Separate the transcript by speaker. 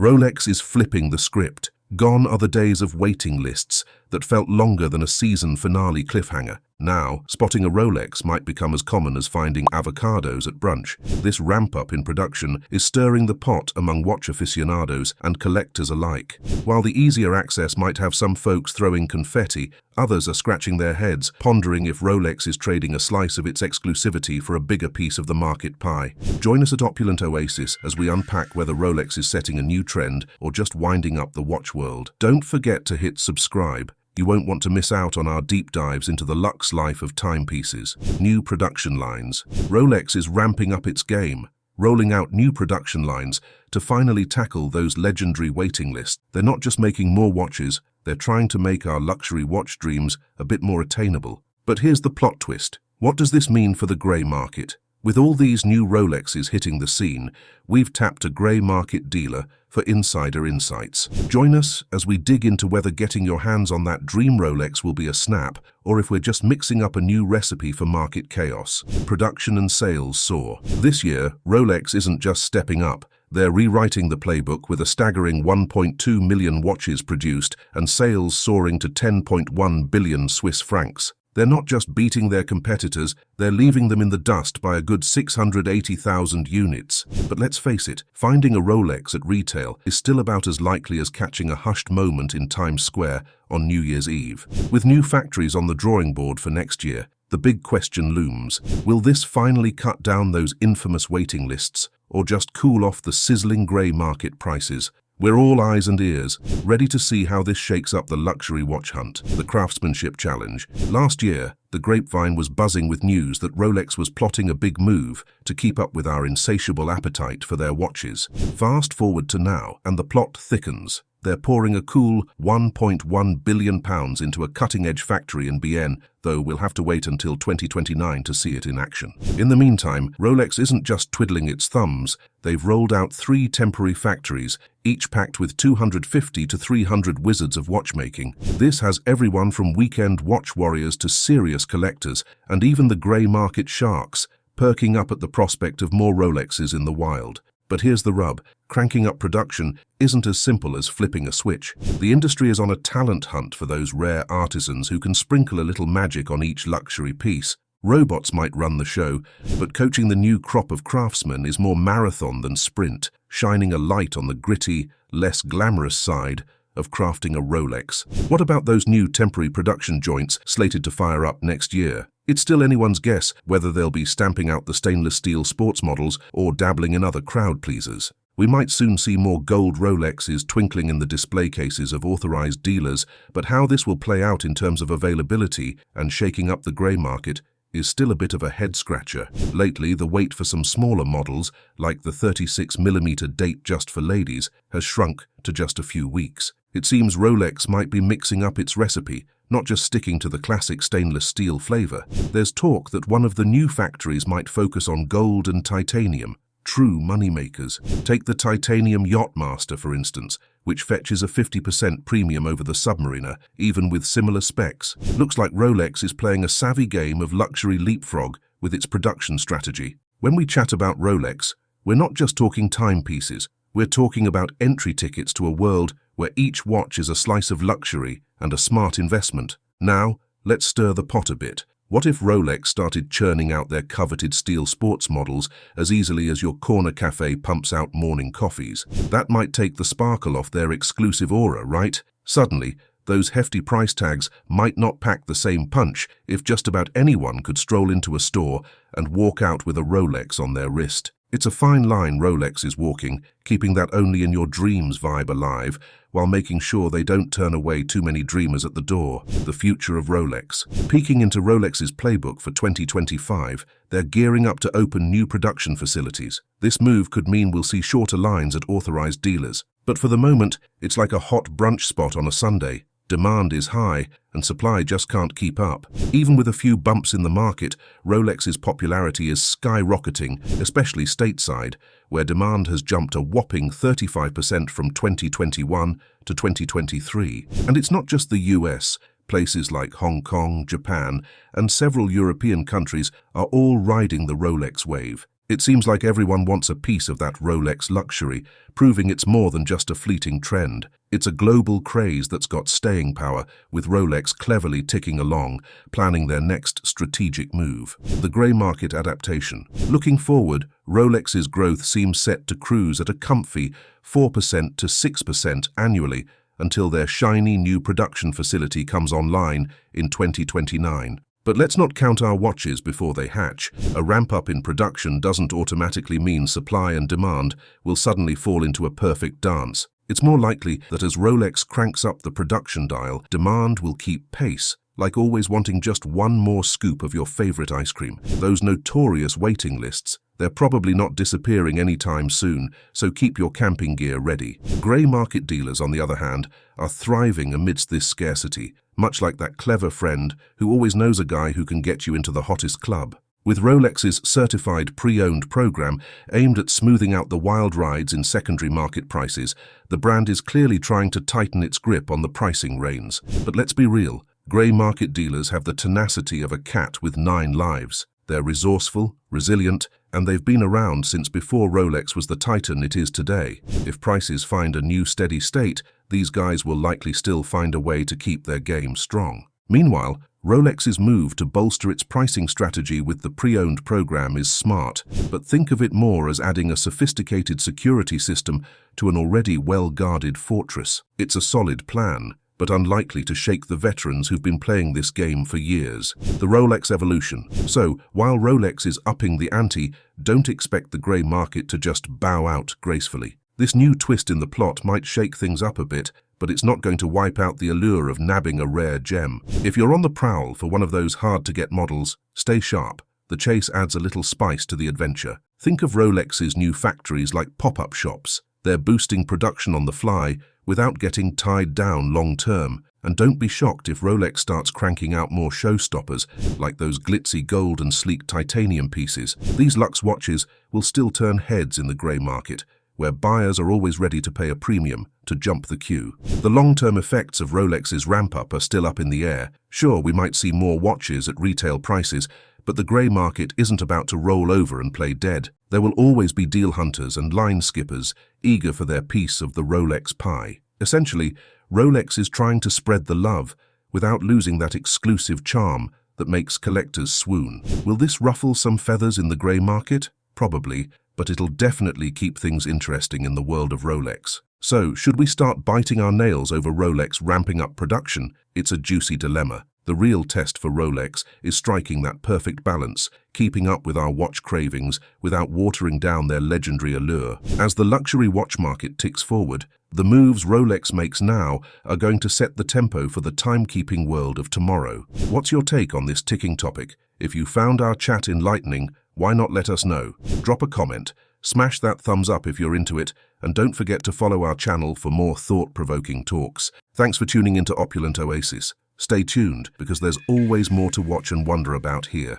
Speaker 1: Rolex is flipping the script. Gone are the days of waiting lists that felt longer than a season finale cliffhanger. Now, spotting a Rolex might become as common as finding avocados at brunch. This ramp-up in production is stirring the pot among watch aficionados and collectors alike. While the easier access might have some folks throwing confetti, others are scratching their heads, pondering if Rolex is trading a slice of its exclusivity for a bigger piece of the market pie. Join us at Opulent Oasis as we unpack whether Rolex is setting a new trend or just winding up the watch world. Don't forget to hit subscribe. You won't want to miss out on our deep dives into the luxe life of timepieces. New production lines. Rolex is ramping up its game, rolling out new production lines to finally tackle those legendary waiting lists. They're not just making more watches, they're trying to make our luxury watch dreams a bit more attainable. But here's the plot twist. What does this mean for the grey market? With all these new Rolexes hitting the scene, we've tapped a grey market dealer for insider insights. Join us as we dig into whether getting your hands on that dream Rolex will be a snap, or if we're just mixing up a new recipe for market chaos. Production and sales soar. This year, Rolex isn't just stepping up. They're rewriting the playbook with a staggering 1.2 million watches produced and sales soaring to 10.1 billion Swiss francs. They're not just beating their competitors, they're leaving them in the dust by a good 680,000 units. But let's face it, finding a Rolex at retail is still about as likely as catching a hushed moment in Times Square on New Year's Eve. With new factories on the drawing board for next year, the big question looms. Will this finally cut down those infamous waiting lists, or just cool off the sizzling grey market prices? We're all eyes and ears, ready to see how this shakes up the luxury watch hunt, the craftsmanship challenge. Last year, the grapevine was buzzing with news that Rolex was plotting a big move to keep up with our insatiable appetite for their watches. Fast forward to now, and the plot thickens. They're pouring a cool £1.1 billion into a cutting-edge factory in Bienne, though we'll have to wait until 2029 to see it in action. In the meantime, Rolex isn't just twiddling its thumbs. They've rolled out 3 temporary factories, each packed with 250 to 300 wizards of watchmaking. This has everyone from weekend watch warriors to serious collectors, and even the grey market sharks, perking up at the prospect of more Rolexes in the wild. But here's the rub. Cranking up production isn't as simple as flipping a switch. The industry is on a talent hunt for those rare artisans who can sprinkle a little magic on each luxury piece. Robots might run the show, but coaching the new crop of craftsmen is more marathon than sprint, shining a light on the gritty, less glamorous side of crafting a Rolex. What about those new temporary production joints slated to fire up next year? It's still anyone's guess whether they'll be stamping out the stainless steel sports models or dabbling in other crowd pleasers. We might soon see more gold Rolexes twinkling in the display cases of authorized dealers, but how this will play out in terms of availability and shaking up the grey market is still a bit of a head-scratcher. Lately, the wait for some smaller models, like the 36mm date just for ladies, has shrunk to just a few weeks. It seems Rolex might be mixing up its recipe, not just sticking to the classic stainless steel flavor. There's talk that one of the new factories might focus on gold and titanium, true moneymakers. Take the titanium Yachtmaster, for instance, which fetches a 50% premium over the Submariner, even with similar specs. Looks like Rolex is playing a savvy game of luxury leapfrog with its production strategy. When we chat about Rolex, we're not just talking timepieces. We're talking about entry tickets to a world where each watch is a slice of luxury and a smart investment. Now, let's stir the pot a bit. What if Rolex started churning out their coveted steel sports models as easily as your corner cafe pumps out morning coffees? That might take the sparkle off their exclusive aura, right? Suddenly, those hefty price tags might not pack the same punch if just about anyone could stroll into a store and walk out with a Rolex on their wrist. It's a fine line Rolex is walking, keeping that only in your dreams vibe alive, while making sure they don't turn away too many dreamers at the door. The future of Rolex. Peeking into Rolex's playbook for 2025, they're gearing up to open new production facilities. This move could mean we'll see shorter lines at authorized dealers. But for the moment, it's like a hot brunch spot on a Sunday. Demand is high, and supply just can't keep up. Even with a few bumps in the market, Rolex's popularity is skyrocketing, especially stateside, where demand has jumped a whopping 35% from 2021 to 2023. And it's not just the US. Places like Hong Kong, Japan, and several European countries are all riding the Rolex wave. It seems like everyone wants a piece of that Rolex luxury, proving it's more than just a fleeting trend. It's a global craze that's got staying power, with Rolex cleverly ticking along, planning their next strategic move. The grey market adaptation. Looking forward, Rolex's growth seems set to cruise at a comfy 4% to 6% annually until their shiny new production facility comes online in 2029. But let's not count our watches before they hatch. A ramp-up in production doesn't automatically mean supply and demand will suddenly fall into a perfect dance. It's more likely that as Rolex cranks up the production dial, demand will keep pace, like always wanting just one more scoop of your favorite ice cream. Those notorious waiting lists, they're probably not disappearing anytime soon, so keep your camping gear ready. Grey market dealers, on the other hand, are thriving amidst this scarcity, much like that clever friend who always knows a guy who can get you into the hottest club. With Rolex's certified pre-owned program aimed at smoothing out the wild rides in secondary market prices, the brand is clearly trying to tighten its grip on the pricing reins. But let's be real, grey market dealers have the tenacity of a cat with 9 lives. They're resourceful, resilient, and they've been around since before Rolex was the titan it is today. If prices find a new steady state, these guys will likely still find a way to keep their game strong. Meanwhile, Rolex's move to bolster its pricing strategy with the pre-owned program is smart, but think of it more as adding a sophisticated security system to an already well-guarded fortress. It's a solid plan, but unlikely to shake the veterans who've been playing this game for years. The Rolex evolution. So, while Rolex is upping the ante, don't expect the grey market to just bow out gracefully. This new twist in the plot might shake things up a bit, but it's not going to wipe out the allure of nabbing a rare gem. If you're on the prowl for one of those hard-to-get models, stay sharp. The chase adds a little spice to the adventure. Think of Rolex's new factories like pop-up shops. They're boosting production on the fly without getting tied down long-term. And don't be shocked if Rolex starts cranking out more showstoppers, like those glitzy gold and sleek titanium pieces. These luxe watches will still turn heads in the grey market, where buyers are always ready to pay a premium to jump the queue. The long-term effects of Rolex's ramp-up are still up in the air. Sure, we might see more watches at retail prices, but the grey market isn't about to roll over and play dead. There will always be deal hunters and line skippers eager for their piece of the Rolex pie. Essentially, Rolex is trying to spread the love without losing that exclusive charm that makes collectors swoon. Will this ruffle some feathers in the grey market? Probably, but it'll definitely keep things interesting in the world of Rolex. So, should we start biting our nails over Rolex ramping up production? It's a juicy dilemma. The real test for Rolex is striking that perfect balance, keeping up with our watch cravings without watering down their legendary allure. As the luxury watch market ticks forward, the moves Rolex makes now are going to set the tempo for the timekeeping world of tomorrow. What's your take on this ticking topic? If you found our chat enlightening, why not let us know? Drop a comment, smash that thumbs up if you're into it, and don't forget to follow our channel for more thought-provoking talks. Thanks for tuning into Opulent Oasis. Stay tuned, because there's always more to watch and wonder about here.